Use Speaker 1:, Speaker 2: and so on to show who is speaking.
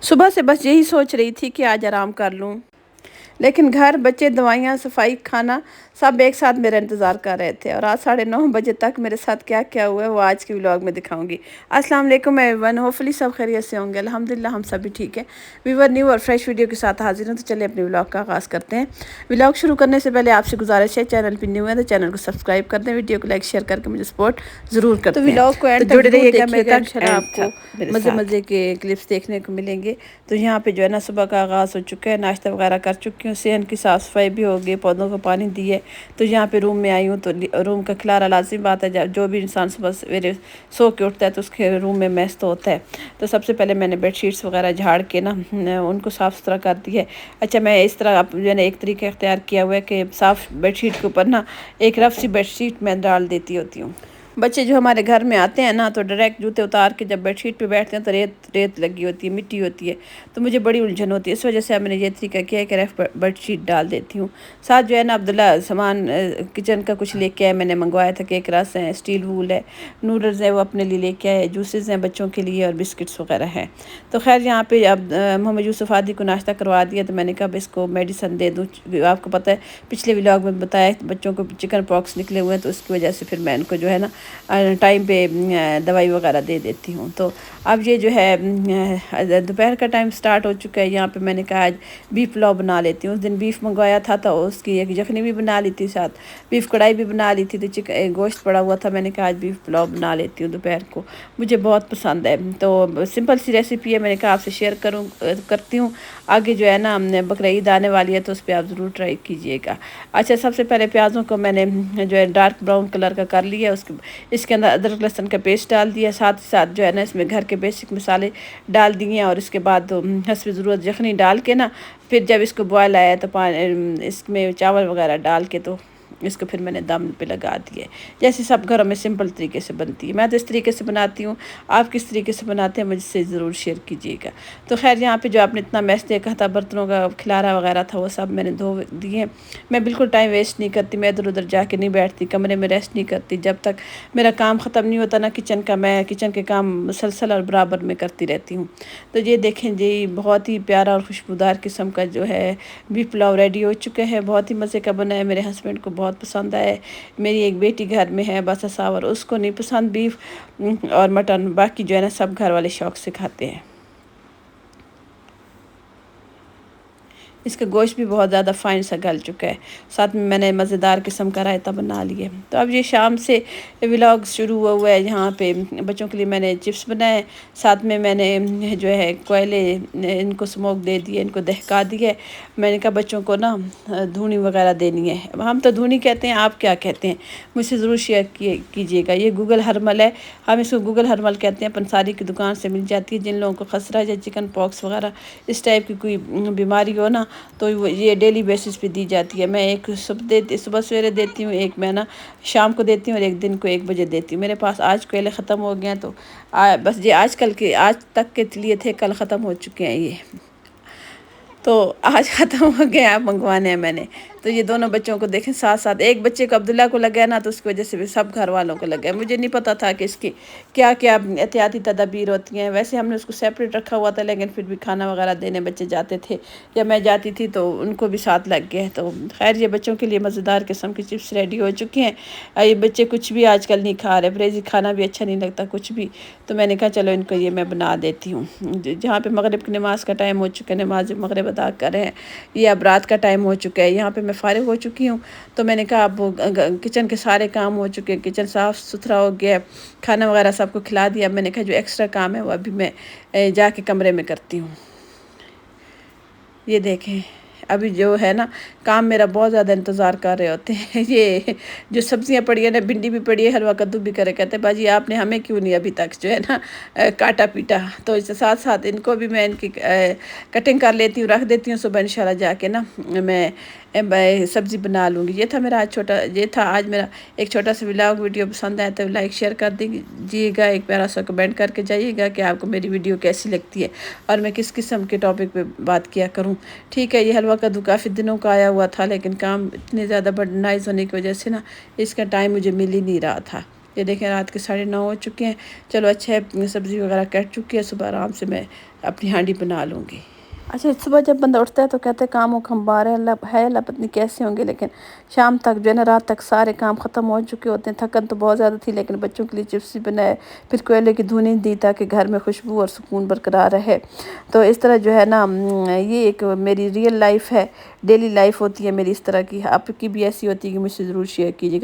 Speaker 1: صبح سے بس یہی سوچ رہی تھی کہ آج آرام کر لوں، لیکن گھر، بچے، دوائیاں، صفائی، کھانا سب ایک ساتھ میرا انتظار کر رہے تھے، اور آج 9:30 بجے تک میرے ساتھ کیا کیا ہوا ہے وہ آج کی ولاگ میں دکھاؤں گی۔ السلام علیکم ایوریون، ہوپفلی سب خیریت سے ہوں گے، الحمدللہ ہم سب بھی ٹھیک ہیں۔ ویور نیو اور فریش ویڈیو کے ساتھ حاضر ہیں، تو چلیں اپنے ولاگ کا آغاز کرتے ہیں۔ ولاگ شروع کرنے سے پہلے آپ سے گزارش ہے، چینل پہ نیو ہے تو چینل کو سبسکرائب کر دیں، ویڈیو کو لائک شیئر کر کے مجھے سپورٹ ضرور کرتے ہیں۔ تو ولاگ کو اینڈ تک جڑے رہیے گا میرے تک، آپ کو مزے کے کلپس دیکھنے کو ملیں گے۔ تو یہاں پہ جو ہے نا صبح کا آغاز ہو چکا ہے، ناشتہ وغیرہ کر چکی ہوں، صحن کی صاف صفائی بھی ہو گئی، پودوں کو پانی دی ہے۔ تو یہاں پہ روم میں آئی ہوں، تو روم کا کھلارا لازمی بات ہے، جو بھی انسان صبح سویرے سو کے اٹھتا ہے تو اس کے روم میں میس تو ہوتا ہے۔ تو سب سے پہلے میں نے بیڈ شیٹس وغیرہ جھاڑ کے نا ان کو صاف ستھرا کر دی ہے۔ اچھا، میں اس طرح جو ہے ایک طریقہ اختیار کیا ہوا ہے کہ صاف بیڈ شیٹ کے اوپر نا ایک رف سی بیڈ شیٹ میں ڈال دیتی ہوتی ہوں۔ بچے جو ہمارے گھر میں آتے ہیں نا تو ڈائریکٹ جوتے اتار کے جب بیڈ شیٹ پہ بیٹھتے ہیں تو ریت لگی ہوتی ہے، مٹی ہوتی ہے، تو مجھے بڑی الجھن ہوتی ہے۔ اس وجہ سے میں نے یہ طریقہ کیا ہے کہ رف بیڈ شیٹ ڈال دیتی ہوں۔ ساتھ جو ہے نا عبداللہ سامان کچن کا کچھ لے کے آئے، میں نے منگوایا تھا، کیک رس ہے، اسٹیل وول ہے، نوڈلز ہے، وہ اپنے لیے لے کے آئے، جوسز ہیں بچوں کے لیے اور بسکٹس وغیرہ ہیں۔ تو خیر یہاں پہ اب محمد یوسف عادی کو ناشتہ کروا دیا، تو میں نے کہا اب اس کو میڈیسن دے دوں۔ آپ کو پتہ ہے پچھلے ولاگ میں بتایا بچوں کو چکن پاکس نکلے ہوئے ہیں، تو اس کی وجہ سے پھر میں ان کو جو ہے نا ٹائم پہ دوائی وغیرہ دے دیتی ہوں۔ تو اب یہ جو ہے دوپہر کا ٹائم سٹارٹ ہو چکا ہے۔ یہاں پہ میں نے کہا آج بیف پلاؤ بنا لیتی ہوں۔ اس دن بیف منگوایا تھا تو اس کی ایک یخنی بھی بنا لی تھی، ساتھ بیف کڑھائی بھی بنا لی تھی، تو گوشت پڑا ہوا تھا، میں نے کہا آج بیف پلاؤ بنا لیتی ہوں دوپہر کو، مجھے بہت پسند ہے۔ تو سمپل سی ریسیپی ہے، میں نے کہا آپ سے شیئر کرتی ہوں۔ آگے جو ہے نا بقرہ عید آنے والی ہے تو اس پہ آپ ضرور ٹرائی کیجئے گا۔ اچھا، سب سے پہلے پیازوں کو میں نے جو ہے ڈارک براؤن کلر کا کر لیا، اس کے اندر ادرک لہسن کا پیسٹ ڈال دیا، ساتھ ہی ساتھ جو ہے نا اس میں گھر کے بیسک مسالے ڈال دیے، اور اس کے بعد حسب ضرورت یخنی ڈال کے نا پھر جب اس کو بوائل آیا تو اس میں چاول وغیرہ ڈال کے تو اس کو پھر میں نے دم پہ لگا دیے، جیسے سب گھروں میں سمپل طریقے سے بنتی ہے۔ میں تو اس طریقے سے بناتی ہوں، آپ کس طریقے سے بناتے ہیں مجھ سے ضرور شیئر کیجیے گا۔ تو خیر یہاں پہ جو آپ نے اتنا میس دیکھا تھا، برتنوں کا کھلارا وغیرہ تھا، وہ سب میں نے دھو دیے۔ میں بالکل ٹائم ویسٹ نہیں کرتی، میں ادھر ادھر جا کے نہیں بیٹھتی، کمرے میں ریسٹ نہیں کرتی، جب تک میرا کام ختم نہیں ہوتا نا کچن کا، میں کچن کے کام مسلسل اور برابر میں کرتی رہتی ہوں۔ تو یہ دیکھیں جی، بہت ہی پیارا اور خوشبودار قسم کا جو ہے بیف پلاؤ ریڈی ہو چکے ہیں، بہت ہی مزے کا بنا ہے، میرے ہسبینڈ کو بہت پسند ہے۔ میری ایک بیٹی گھر میں ہے بس اساور، اس کو نہیں پسند بیف اور مٹن، باقی جو ہے نا سب گھر والے شوق سے کھاتے ہیں۔ اس کا گوشت بھی بہت زیادہ فائن سا گل چکا ہے، ساتھ میں نے مزیدار قسم کا رائتا بنا لیے۔ تو اب یہ شام سے ولاگ شروع ہوا ہے۔ یہاں پہ بچوں کے لیے میں نے چپس بنائے، ساتھ میں نے جو ہے کوئلے ان کو سموک دے دیے، ان کو دہکا دیے۔ میں نے کہا بچوں کو نا دھونی وغیرہ دینی ہے، ہم تو دھونی کہتے ہیں، آپ کیا کہتے ہیں مجھ سے ضرور شیئر کیجیے گا۔ یہ گوگل ہرمل ہے، ہم اس کو گوگل ہرمل کہتے ہیں، پنساری کی دکان سے مل جاتی ہے۔ جن لوگوں کو خسرہ یا چکن پاکس وغیرہ اس ٹائپ کی کوئی بیماری ہو نا تو یہ ڈیلی بیسس پہ دی جاتی ہے۔ میں ایک صبح سویرے دیتی ہوں، ایک میں نا شام کو دیتی ہوں، اور ایک دن کو 1 بجے دیتی ہوں۔ میرے پاس آج کوئلے ختم ہو گئے ہیں، تو بس یہ آج تک کے لیے تھے، کل ختم ہو چکے ہیں یہ، تو آج ختم ہو گئے، آپ منگوانے ہیں میں نے۔ تو یہ دونوں بچوں کو دیکھیں ساتھ ساتھ، ایک بچے کو عبداللہ کو لگا ہے نا، تو اس کی وجہ سے بھی سب گھر والوں کو لگا ہے۔ مجھے نہیں پتا تھا کہ اس کی کیا کیا احتیاطی تدابیر ہوتی ہیں، ویسے ہم نے اس کو سیپریٹ رکھا ہوا تھا، لیکن پھر بھی کھانا وغیرہ دینے بچے جاتے تھے یا میں جاتی تھی تو ان کو بھی ساتھ لگ گئے۔ تو خیر یہ بچوں کے لیے مزیدار قسم کی چپس ریڈی ہو چکی ہیں۔ یہ بچے کچھ بھی آج کل نہیں کھا رہے، پریزی کھانا بھی اچھا نہیں لگتا کچھ بھی، تو میں نے کہا چلو ان کو یہ میں بنا دیتی ہوں۔ جہاں پہ مغرب کی نماز کا ٹائم ہو چکا ہے، نماز مغرب ادا کر رہے ہیں، یہ اب رات کا ٹائم ہو چکا ہے، یہاں پہ میں فارغ ہو چکی ہوں۔ تو میں نے کہا اب کچن کے سارے کام ہو چکے، کچن صاف ستھرا ہو گیا، کھانا وغیرہ سب کو کھلا دیا۔ اب میں نے کہا جو ایکسٹرا کام ہے وہ ابھی میں جا کے کمرے میں کرتی ہوں۔ یہ دیکھیں ابھی جو ہے نا کام میرا بہت زیادہ انتظار کر رہے ہوتے ہیں۔ یہ جو سبزیاں پڑی ہیں نا، بھنڈی بھی پڑی ہے، حلوہ کدو بھی کرے، کہتے ہیں باجی آپ نے ہمیں کیوں نہیں ابھی تک جو ہے نا کاٹا پیٹا۔ تو اس کے ساتھ ساتھ ان کو بھی میں ان کی کٹنگ کر لیتی ہوں، رکھ دیتی ہوں، صبح انشاءاللہ جا کے نا میں سبزی بنا لوں گی۔ یہ تھا آج میرا ایک چھوٹا سا ولاگ۔ ویڈیو پسند آئے تو لائک شیئر کر دیجیے گا، ایک پیارا سا کمنٹ کر کے جائیے گا کہ آپ کو میری ویڈیو کیسی لگتی ہے اور میں کس قسم کے ٹاپک پہ بات کیا کروں۔ ٹھیک ہے، یہ حلوہ کدو کافی دنوں کا آیا ہوا تھا، لیکن کام اتنے زیادہ برڈنائز ہونے کی وجہ سے نا اس کا ٹائم مجھے مل ہی نہیں رہا تھا۔ یہ دیکھیں رات کے 9:30 ہو چکے ہیں. چلو اچھا ہے، سبزی وغیرہ کٹ چکی ہے، صبح آرام سے میں اپنی ہانڈی بنا لوں گی. اچھا صبح جب بندہ اٹھتا ہے تو کہتے ہیں کاموں کا ہمبار ہے، اللہ پتہ نہیں کیسے ہوں گے، لیکن شام تک جو ہے نا، رات تک سارے کام ختم ہو چکے ہوتے ہیں. تھکن تو بہت زیادہ تھی، لیکن بچوں کے لیے چپس بنائے، پھر کوئلے کی دھونی دی تاکہ گھر میں خوشبو اور سکون برقرار رہے. تو اس طرح جو ہے نا، یہ ایک میری ریئل لائف ہے، ڈیلی لائف ہوتی ہے میری اس طرح کی. آپ کی بھی ایسی ہوتی ہے کہ مجھ سے ضرور شیئر کیجیے گا.